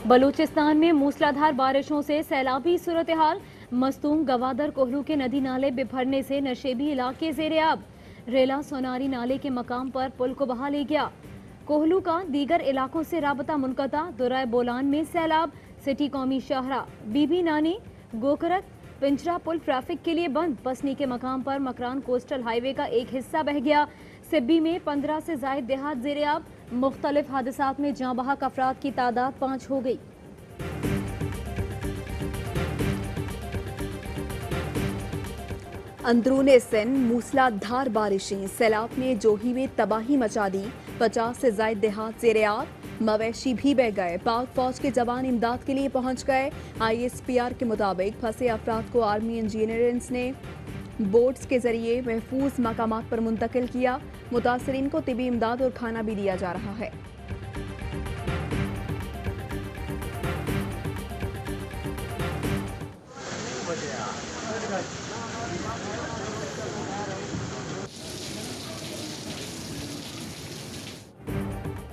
बलूचिस्तान में मूसलाधार बारिशों से सैलाबी सूरत हाल। मस्तूम गवादर कोहलू के नदी नाले बिफरने से नशेबी इलाके ज़ेर-ए-आब। रेला सोनारी नाले के मकाम पर पुल को बहा ले गया। कोहलू का दीगर इलाकों से राबता मुनक़ता। दुराए बोलान में सैलाब। सिटी कौमी शाहरा बीबी नानी गोकरत पिंजरा पुल ट्रैफिक के लिए बंद। पसनी के मकाम पर मकरान कोस्टल हाईवे का एक हिस्सा बह गया। सिब्बी में 15 से जायद देहात ज़ेर-ए-आब। मुख्तलिफ हादसात में जाँ बहक अफराद की तादाद 5 हो गई। अंदरूने सिंध मूसलाधार बारिशें सैलाब ने जोही में तबाही मचा दी। 50 से जायद देहात ज़ेर-ए-आब। मवेशी भी बह गए। पाक फौज के जवान इमदाद के लिए पहुंच गए। ISPR के मुताबिक फंसे अफराद को आर्मी इंजीनियर्स ने बोट्स के जरिए महफूज मकामात पर मुंतकिल किया। मुतासरीन को तिबी इमदाद और खाना भी दिया जा रहा है।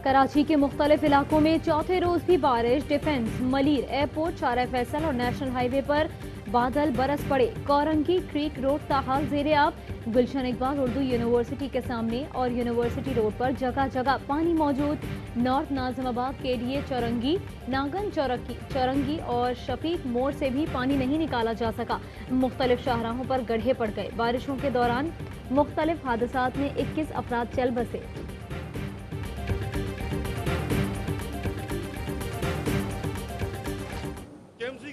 कराची के मुख्तलिफ इलाकों में चौथे रोज भी बारिश। डिफेंस, मलीर एयरपोर्ट, शारा फैसल और नेशनल हाईवे पर बादल बरस पड़े। कौरंगी क्रीक रोड ताहाल ज़ेर-ए-आब। गुलशन इकबाल उर्दू यूनिवर्सिटी के सामने और यूनिवर्सिटी रोड पर जगह जगह पानी मौजूद। नॉर्थ नाजिमाबाद KDA चौरंगी, नागन चौरंगी और शफीक मोड़ से भी पानी नहीं निकाला जा सका। मुख्तलिफ शाहराहों पर गड्ढे पड़ गए। बारिशों के दौरान मुख्तलिफ हादसात में 21 अफराद चल बसे।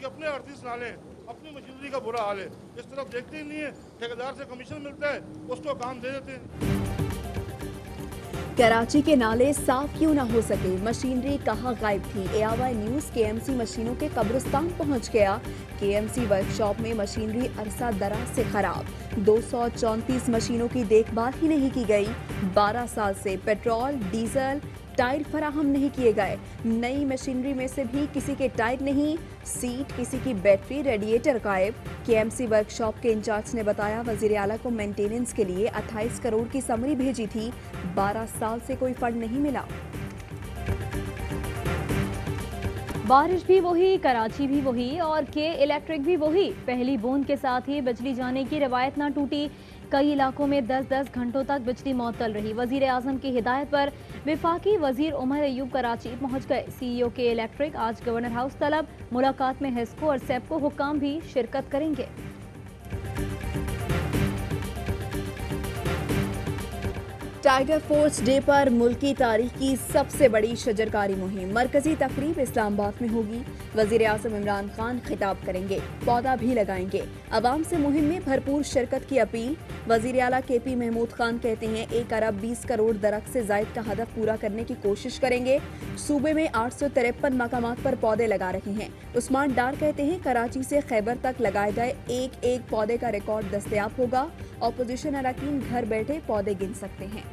अपने 38 नाले अपनी मशीनरी का बुरा हाल है। इस तरफ देखते ही नहीं है। ठेकेदार से कमीशन मिलता है, उसको काम दे देते हैं। कराची के नाले साफ क्यों ना हो सके, मशीनरी कहाँ गायब थी। ARY न्यूज KMC मशीनों के कब्रिस्तान पहुंच गया। KMC वर्कशॉप में मशीनरी अरसा दराज से खराब। 234 मशीनों की देखभाल ही नहीं की गई। 12 साल से पेट्रोल, डीजल, टायर फराहम नहीं किए गए। नई मशीनरी में से भी किसी के टायर नहीं, सीट, किसी की बैटरी, रेडिएटर गायब। KMC वर्कशॉप के इंचार्ज ने बताया वजीर आला को मेंटेनेंस के लिए 28 करोड़ की समरी भेजी थी। 12 साल से कोई फंड नहीं मिला। बारिश भी वही, कराची भी वही और के इलेक्ट्रिक भी वही। पहली बूंद के साथ ही बिजली जाने की रवायत ना टूटी। कई इलाकों में 10-10 घंटों तक बिजली मअतल रही। वजीर आजम की हिदायत पर विफाकी वजीर उमर अयूब कराची पहुंच गए। CEO के इलेक्ट्रिक आज गवर्नर हाउस तलब। मुलाकात में हेस्को और सेप्को हुक्काम भी शिरकत करेंगे। टाइगर फोर्स डे पर मुल्की तारीख की सबसे बड़ी शजरकारी मुहिम। मरकजी तकरीब इस्लामाबाद में होगी। वजीर आज़म इमरान खान खिताब करेंगे, पौधा भी लगाएंगे। अवाम से मुहिम में भरपूर शिरकत की अपील। वजीर आला KP महमूद खान कहते हैं 1 अरब 20 करोड़ दरख्त से जायद का हदफ पूरा करने की कोशिश करेंगे। सूबे में 853 मकामात पर पौधे लगा रहे हैं। उस्मान डार कहते हैं कराची से खैबर तक लगाए गए एक पौधे का रिकॉर्ड दस्तयाब होगा। ऑपोजिशन अरकान घर बैठे पौधे गिन सकते हैं।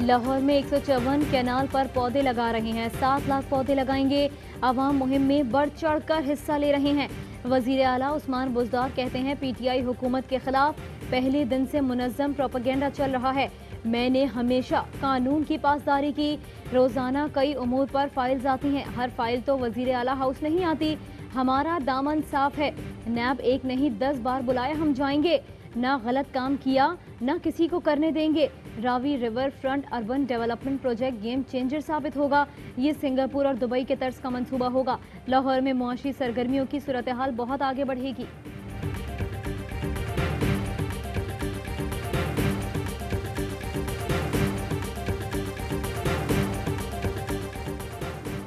लाहौर में 154 कैनाल पर पौधे लगा रहे हैं। 7 लाख पौधे लगाएंगे। अवाम मुहिम में बढ़ चढ़ कर हिस्सा ले रहे हैं। वजीर आला उस्मान बुज़दार कहते हैं PTI हुकूमत के खिलाफ पहले दिन से मुनज़्ज़म प्रोपेगेंडा चल रहा है। मैंने हमेशा कानून की पासदारी की। रोजाना कई उमूर पर फाइल्स आती हैं। हर फाइल तो वजीर आला हाउस नहीं आती। हमारा दामन साफ है। नैब एक नहीं 10 बार बुलाया, हम जाएंगे। ना गलत काम किया, ना किसी को करने देंगे। Ravi river front urban development project game changer साबित होगा। ये सिंगापुर और दुबई के तर्ज का मंसूबा होगा। लाहौर में मुआशी सरगर्मियों की सूरत हाल बहुत आगे बढ़ेगी।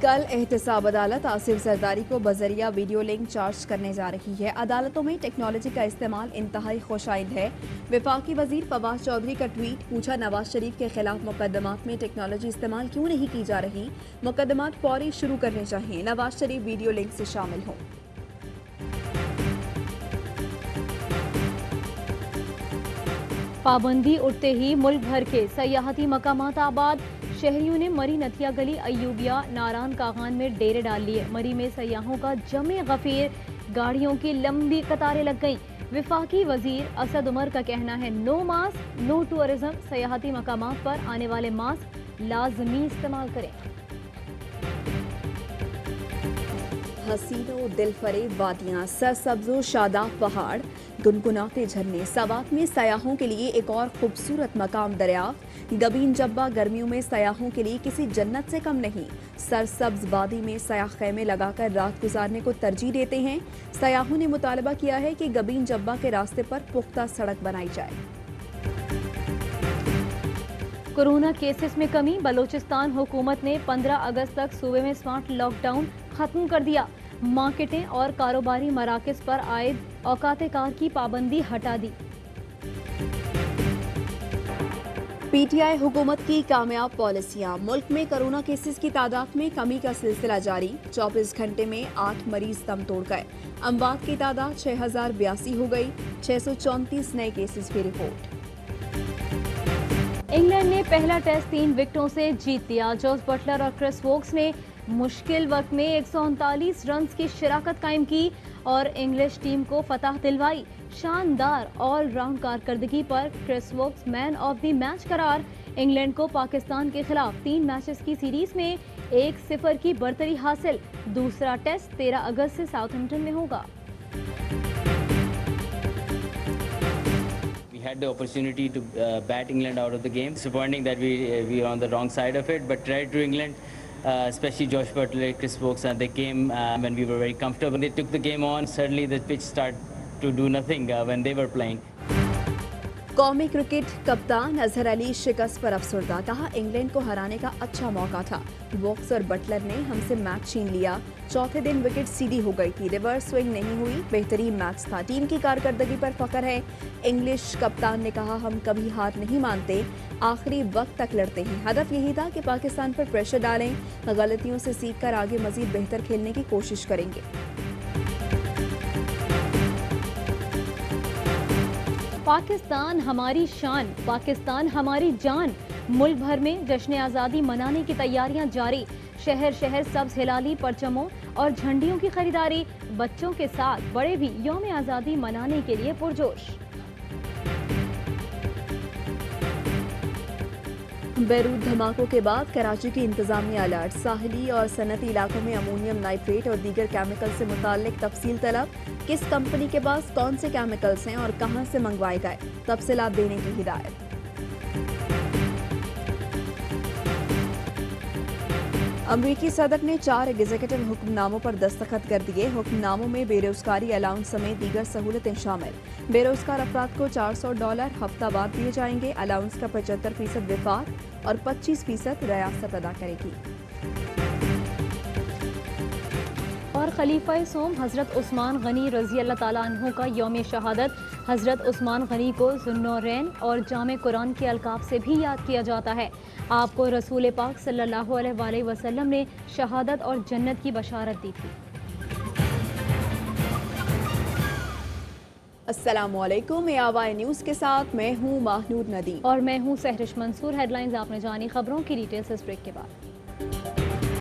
कल एहतसाब अदालत आसिफ जरदारी को बजरिया वीडियो लिंक चार्ज करने जा रही है। अदालतों में टेक्नोलॉजी का इस्तेमाल इंतहाई खुशाइंद है। वफाकी वजीर फवाद चौधरी का ट्वीट, पूछा नवाज शरीफ के खिलाफ मुकदमात में टेक्नोलॉजी इस्तेमाल क्यों नहीं की जा रही। मुकदमात फौरी शुरू करने चाहिए। नवाज शरीफ वीडियो लिंक से शामिल हों। पाबंदी उठते ही मुल्क भर के सयाहती मकामात आबाद। शहरियों ने मरी नथिया गली, अयूबिया, नारान कागान में डेरे डाल लिए। मरी में सयाहों का जमे गफीर, गाड़ियों की लंबी कतारें लग गईं। विफाकी वजीर असद उमर का कहना है नो मास्क नो टूरिज्म, सयाहती मकामात पर आने वाले मास्क लाजमी इस्तेमाल करें। हसीनो दिलफरेब वादियाँ, सरसब्जो शादाब पहाड़, गुनगुनाते झरने, सवात में सयाहों के लिए एक और खूबसूरत मकाम दरियाफ्त। गबीन जब्बा गर्मियों में सयाहों के लिए किसी जन्नत से कम नहीं। सरसब्ज वादी में सयाह खैमे लगाकर रात गुजारने को तरजीह देते हैं। सयाहों ने मुतालबा किया है कि गबीन जब्बा के रास्ते पर पुख्ता सड़क बनाई जाए। कोरोना केसेस में कमी, बलोचिस्तान हुकूमत ने 15 अगस्त तक सूबे में स्मार्ट लॉकडाउन खत्म कर दिया। मार्केटें और कारोबारी मराकज पर आयद औकात कार की पाबंदी हटा दी। पीटीआई हुकूमत की कामयाब पॉलिसियां, मुल्क में कोरोना केसेस की तादाद में कमी का सिलसिला जारी। 24 घंटे में 8 मरीज दम तोड़ गए। अमवात की तादाद 6082 हो गई। 634 नए केसेस की रिपोर्ट। इंग्लैंड ने पहला टेस्ट 3 विकेटों से जीत लिया। जोस बटलर और क्रिस वोक्स ने मुश्किल वक्त में 139 रन की शिराकत कायम की और इंग्लिश टीम को फतह दिलवाई। शानदार ऑलराउंड कारकर्दगी पर Chris Woakes man of the match करार। इंग्लैंड को पाकिस्तान के खिलाफ 3 मैचेस की सीरीज में 1-0 की बढ़तरी हासिल। दूसरा टेस्ट 13 अगस्त से साउथहैम्पटन में होगा। Had the opportunity to bat England out of the game. Disappointing that we are on the wrong side of it, but credit to England, especially Josh Butler, Chris Wokes, and they came when we were very comfortable. They took the game on. Certainly the pitch started to do nothing when they were playing. कौमी cricket कप्तान अजहर अली शिकस्त पर अफसरदा, कहा England को हराने का अच्छा मौका था। वोक्स और बटलर ने हमसे मैच छीन लिया। चौथे दिन विकेट सीधी हो गई थी, रिवर्स स्विंग नहीं हुई। बेहतरीन मैच था। टीम की कारकर्दगी पर फख्र है। इंग्लिश कप्तान ने कहा हम कभी हार नहीं मानते, आखिरी वक्त तक लड़ते हैं। हदफ यही था कि पाकिस्तान पर प्रेशर डालें, गलतियों से सीखकर आगे मजीद बेहतर खेलने की कोशिश करेंगे। पाकिस्तान हमारी शान, पाकिस्तान हमारी जान। मुल्क भर में जश्न आज़ादी मनाने की तैयारियां जारी। शहर शहर सब्ज हिलाली परचमों और झंडियों की खरीदारी। बच्चों के साथ बड़े भी यौम आज़ादी मनाने के लिए पुरजोश। बेरूत धमाकों के बाद कराची की इंतजामिया अलर्ट। साहिली और सनती इलाकों में अमोनियम नाइट्रेट और दीगर केमिकल से मुताल्लिक तफसील तलब। किस कंपनी के पास कौन से केमिकल्स हैं और कहां से मंगवाए गए, तफसीलात देने की हिदायत। अमरीकी सदर ने 4 एग्जीक्यूटिव हुक्मनामों पर दस्तखत कर दिए। हुक्मनामों में बेरोजगारी अलाउंस समेत दीगर सहूलतें शामिल। बेरोजगार अफराद को $400 हफ्तावार दिए जाएंगे। अलाउंस का 75% विफाक और 25% रियासत अदा करेगी। और खलीफा सोम हज़रत उस्मान गनी रज़ी अल्लाह ताला अन्हु का यौम शहादत। हज़रत उस्मान गनी को ज़ुन्नूरैन और जामे कुरान के अलकाब से भी याद किया जाता है। आपको रसूल पाक सल्लल्लाहु अलैहि वसल्लम ने शहादत और जन्नत की बशारत दी थी। अस्सलामुअलैकुम, आवाज़ न्यूज़ के साथ मैं हूँ माहनूर नदी और मैं हूँ सहरिश मंसूर। हेडलाइंस आपने जानी, खबरों की डिटेल्स इस ब्रेक के बाद।